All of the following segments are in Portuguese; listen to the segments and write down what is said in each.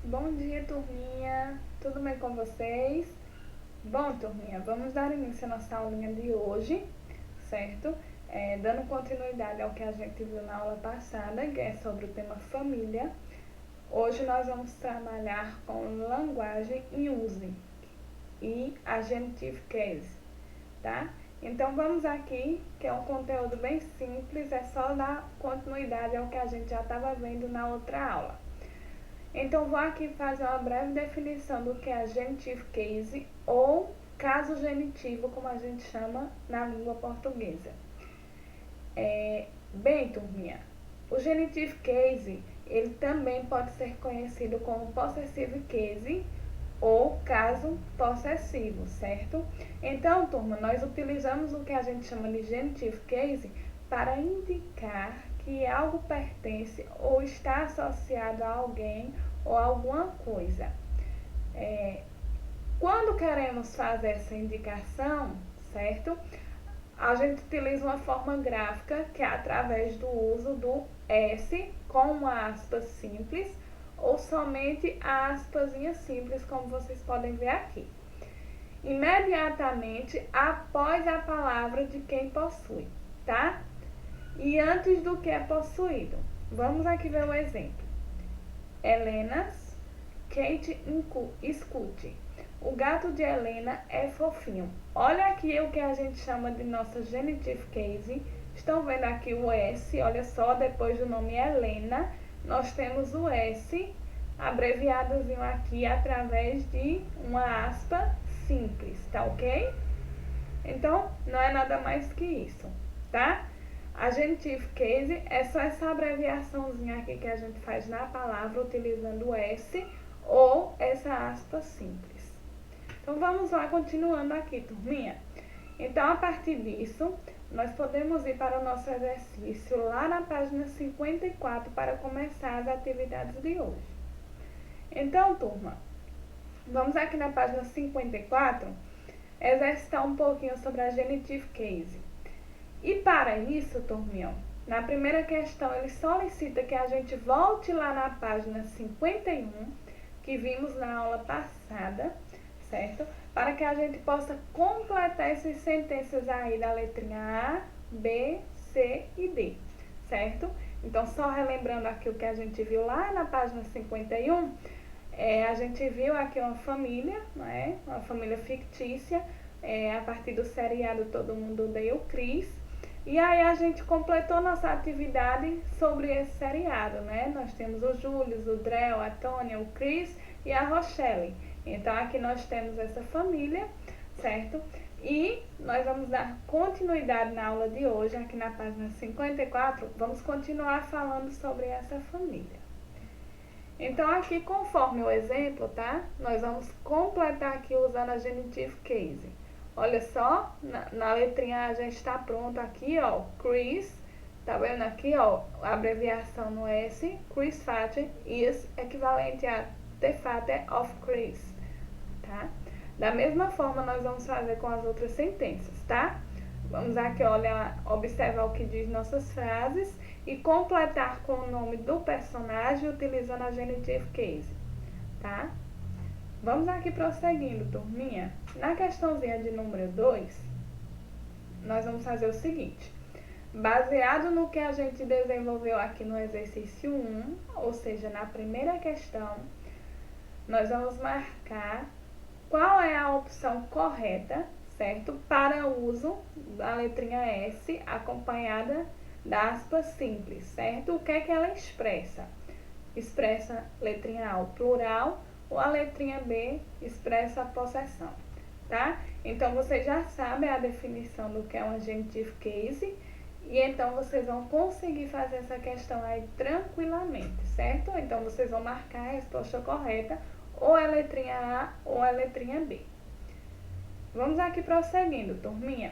Bom dia, turminha! Tudo bem com vocês? Bom, turminha, vamos dar início à nossa aulinha de hoje, certo? Dando continuidade ao que a gente viu na aula passada, que é sobre o tema família. Hoje nós vamos trabalhar com languagem em use e agenitive case, tá? Então vamos aqui, que é um conteúdo bem simples, é só dar continuidade ao que a gente já estava vendo na outra aula. Então, vou aqui fazer uma breve definição do que é genitive case ou caso genitivo, como a gente chama na língua portuguesa. Bem, turminha, o genitive case, ele também pode ser conhecido como possessive case ou caso possessivo, certo? Então, turma, nós utilizamos o que a gente chama de genitive case para indicar que algo pertence ou está associado a alguém ou alguma coisa. Quando queremos fazer essa indicação, certo? A gente utiliza uma forma gráfica que é através do uso do S com uma aspa simples ou somente a aspazinha simples, como vocês podem ver aqui. Imediatamente após a palavra de quem possui, tá? E antes do que é possuído. Vamos aqui ver um exemplo. Helenas, Kate escute. O gato de Helena é fofinho. Olha aqui o que a gente chama de nossa genitive case. Estão vendo aqui o S, olha só, depois do nome Helena, nós temos o S abreviadozinho aqui através de uma aspa simples, tá ok? Então, não é nada mais que isso, tá? A genitive case é só essa abreviaçãozinha aqui que a gente faz na palavra utilizando o S ou essa aspa simples. Então, vamos lá, continuando aqui, turminha. Então, a partir disso, nós podemos ir para o nosso exercício lá na página 54 para começar as atividades de hoje. Então, turma, vamos aqui na página 54 exercitar um pouquinho sobre a genitive case. E para isso, turminha, na primeira questão ele solicita que a gente volte lá na página 51, que vimos na aula passada, certo? Para que a gente possa completar essas sentenças aí da letrinha A, B, C e D, certo? Então, só relembrando aqui o que a gente viu lá na página 51, a gente viu aqui uma família, né? Uma família fictícia, a partir do seriado Todo Mundo Odeia o Chris. E aí a gente completou nossa atividade sobre esse seriado, né? Nós temos o Julius, o Drell, a Tônia, o Chris e a Rochelle. Então aqui nós temos essa família, certo? E nós vamos dar continuidade na aula de hoje, aqui na página 54, vamos continuar falando sobre essa família. Então aqui, conforme o exemplo, tá? Nós vamos completar aqui usando a genitive case. Olha só, na letrinha A já está pronto aqui, ó, Chris, tá vendo aqui, ó, a abreviação no S, Chris Father is equivalente a the father of Chris, tá? Da mesma forma, nós vamos fazer com as outras sentenças, tá? Vamos aqui, olha, observar o que diz nossas frases e completar com o nome do personagem utilizando a genitive case, tá? Vamos aqui prosseguindo, turminha. Na questãozinha de número 2, nós vamos fazer o seguinte. Baseado no que a gente desenvolveu aqui no exercício 1, ou seja, na primeira questão, nós vamos marcar qual é a opção correta, certo? Para uso da letrinha S acompanhada da aspa simples, certo? O que é que ela expressa? Expressa letrinha A o plural ou a letrinha B expressa a possessão, tá? Então, vocês já sabem a definição do que é uma genitive case e então vocês vão conseguir fazer essa questão aí tranquilamente, certo? Então, vocês vão marcar a resposta correta ou a letrinha A ou a letrinha B. Vamos aqui prosseguindo, turminha.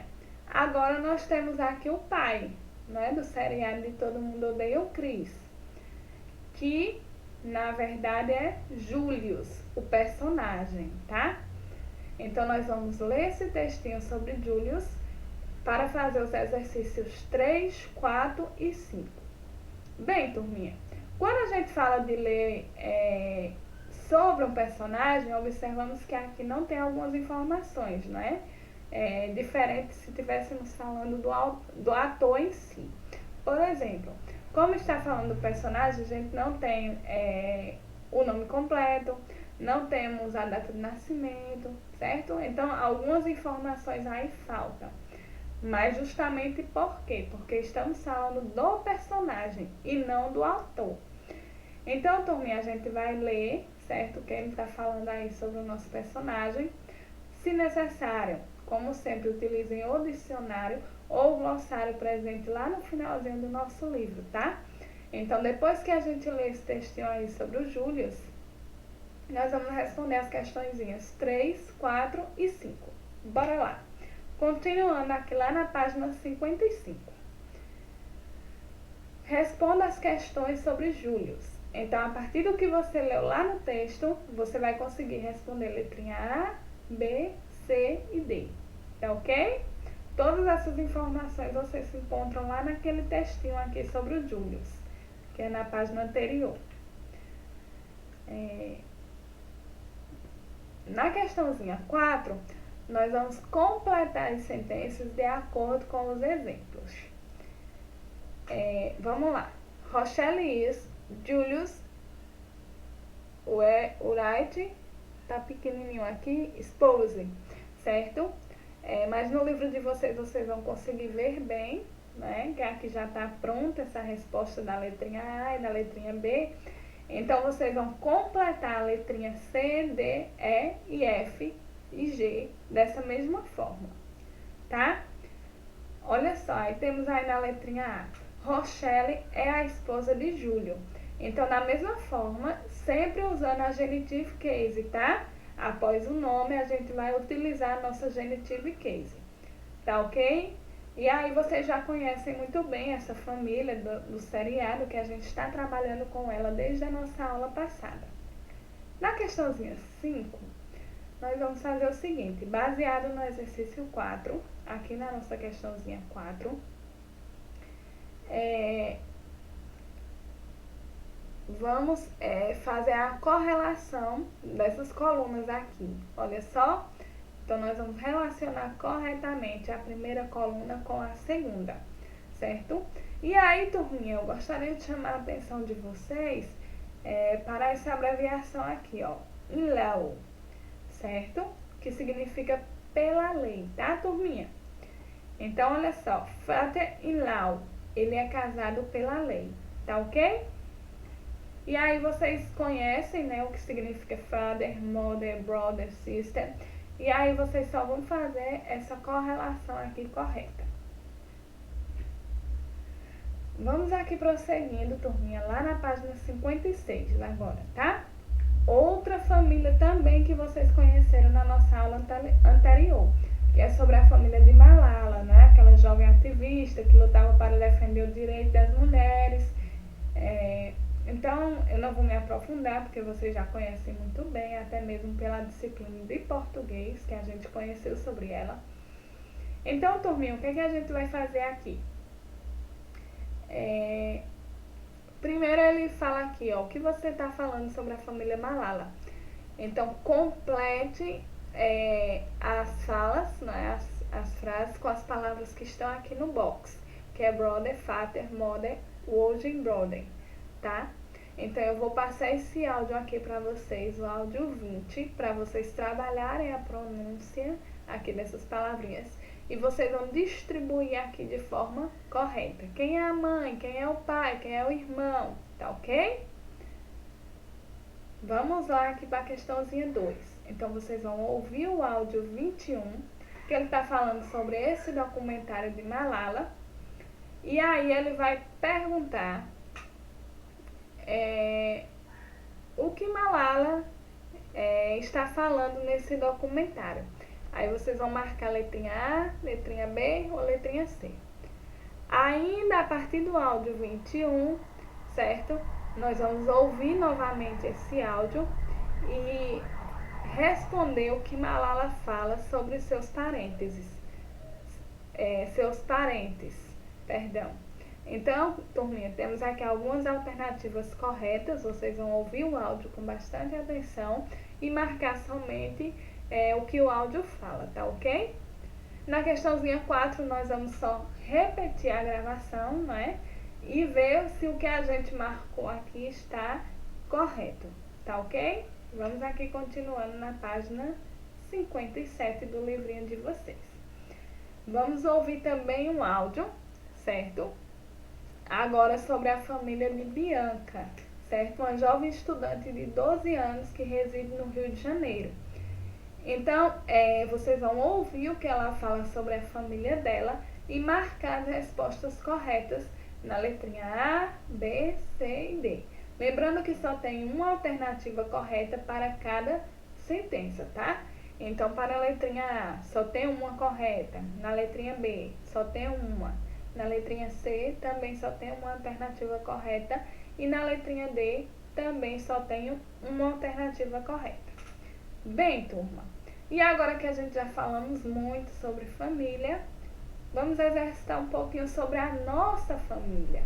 Agora nós temos aqui o pai, né, do seriado de Todo Mundo Odeia o Chris, que na verdade é Julius, o personagem, tá? Então nós vamos ler esse textinho sobre Julius para fazer os exercícios 3, 4 e 5. Bem, turminha, quando a gente fala de ler Sobre um personagem, observamos que aqui não tem algumas informações, né? Diferente se estivéssemos falando do ator em si. Por exemplo, como está falando do personagem, a gente não tem o nome completo, não temos a data de nascimento, certo? Então, algumas informações aí faltam. Mas justamente por quê? Porque estamos falando do personagem e não do autor. Então, turminha, a gente vai ler, certo? O que ele está falando aí sobre o nosso personagem. Se necessário, como sempre, utilizem o dicionário ou o glossário presente lá no finalzinho do nosso livro, tá? Então, depois que a gente lê esse textinho aí sobre o Július, nós vamos responder as questõezinhas 3, 4 e 5. Bora lá. Continuando aqui lá na página 55. Responda as questões sobre Július. Então, a partir do que você leu lá no texto, você vai conseguir responder letrinha A, B, C e D. Tá ok? Todas essas informações vocês se encontram lá naquele textinho aqui sobre o Július, que é na página anterior. Na questãozinha 4, nós vamos completar as sentenças de acordo com os exemplos. Vamos lá. Rochelle is Julius Wright, tá pequenininho aqui, esposa, certo? Mas no livro de vocês vão conseguir ver bem, né? Que aqui já está pronta essa resposta da letrinha A e da letrinha B. Então, vocês vão completar a letrinha C, D, E e F e G dessa mesma forma, tá? Olha só, aí temos aí na letrinha A, Rochelle é a esposa de Júlio. Então, da mesma forma, sempre usando a genitive case, tá? Após o nome, a gente vai utilizar a nossa genitive case, tá ok? E aí vocês já conhecem muito bem essa família do seriado, que a gente está trabalhando com ela desde a nossa aula passada. Na questãozinha 5, nós vamos fazer o seguinte, baseado no exercício 4, aqui na nossa questãozinha 4, vamos fazer a correlação dessas colunas aqui. Olha só. Então, nós vamos relacionar corretamente a primeira coluna com a segunda, certo? E aí, turminha, eu gostaria de chamar a atenção de vocês para essa abreviação aqui, ó, in law, certo? Que significa pela lei, tá, turminha? Então, olha só, father-in-law, ele é casado pela lei, tá ok? E aí, vocês conhecem, né, o que significa father, mother, brother, sister. E aí, vocês só vão fazer essa correlação aqui correta. Vamos aqui prosseguindo, turminha, lá na página 56 agora, tá? Outra família também que vocês conheceram na nossa aula anterior, que é sobre a família de Malala, né? Aquela jovem ativista que lutava para defender o direito das mulheres. Então, eu não vou me aprofundar, porque vocês já conhecem muito bem, até mesmo pela disciplina de português, que a gente conheceu sobre ela. Então, turminha, o que a gente vai fazer aqui? Primeiro, ele fala aqui, ó, o que você está falando sobre a família Malala. Então, complete as falas, né, as frases com as palavras que estão aqui no box, que é brother, father, mother, Wojin, brother, tá? Então, eu vou passar esse áudio aqui para vocês, o áudio 20, para vocês trabalharem a pronúncia aqui dessas palavrinhas. E vocês vão distribuir aqui de forma correta. Quem é a mãe, quem é o pai, quem é o irmão, tá ok? Vamos lá aqui para a questãozinha 2. Então, vocês vão ouvir o áudio 21, que ele está falando sobre esse documentário de Malala. E aí, ele vai perguntar o que Malala está falando nesse documentário. Aí vocês vão marcar a letrinha A, letrinha B ou letrinha C. Ainda a partir do áudio 21, certo? Nós vamos ouvir novamente esse áudio e responder o que Malala fala sobre seus parentes. Então, turminha, temos aqui algumas alternativas corretas. Vocês vão ouvir o áudio com bastante atenção e marcar somente o que o áudio fala, tá ok? Na questãozinha 4, nós vamos só repetir a gravação, né? E ver se o que a gente marcou aqui está correto, tá ok? Vamos aqui continuando na página 57 do livrinho de vocês. Vamos ouvir também um áudio, certo? Agora sobre a família de Bianca, certo? Uma jovem estudante de 12 anos que reside no Rio de Janeiro. Então, vocês vão ouvir o que ela fala sobre a família dela e marcar as respostas corretas na letrinha A, B, C e D. Lembrando que só tem uma alternativa correta para cada sentença, tá? Então, para a letrinha A, só tem uma correta. Na letrinha B, só tem uma. Na letrinha C, também só tem uma alternativa correta. E na letrinha D, também só tem uma alternativa correta. Bem, turma, e agora que a gente já falamos muito sobre família, vamos exercitar um pouquinho sobre a nossa família,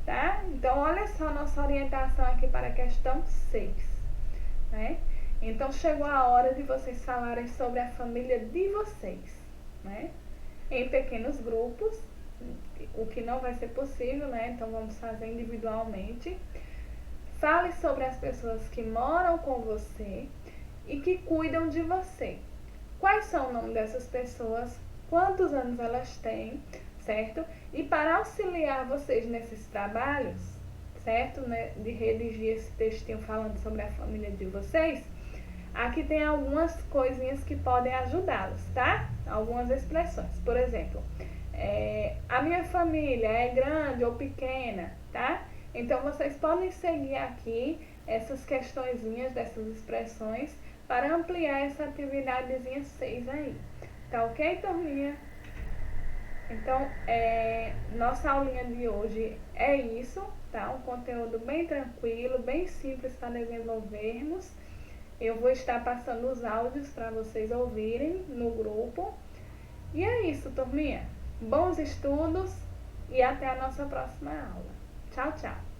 tá? Então, olha só a nossa orientação aqui para a questão 6, né? Então, chegou a hora de vocês falarem sobre a família de vocês, né? Em pequenos grupos, o que não vai ser possível, né? Então, vamos fazer individualmente. Fale sobre as pessoas que moram com você e que cuidam de você. Quais são o nome dessas pessoas? Quantos anos elas têm, certo? E para auxiliar vocês nesses trabalhos, certo? Né, de redigir esse textinho falando sobre a família de vocês, aqui tem algumas coisinhas que podem ajudá-los, tá? Algumas expressões. Por exemplo, a minha família é grande ou pequena, tá? Então, vocês podem seguir aqui essas questõezinhas dessas expressões para ampliar essa atividadezinha 6 aí. Tá ok, turminha? Então, nossa aulinha de hoje é isso, tá? Um conteúdo bem tranquilo, bem simples para desenvolvermos. Eu vou estar passando os áudios para vocês ouvirem no grupo. E é isso, turminha. Bons estudos e até a nossa próxima aula. Tchau, tchau!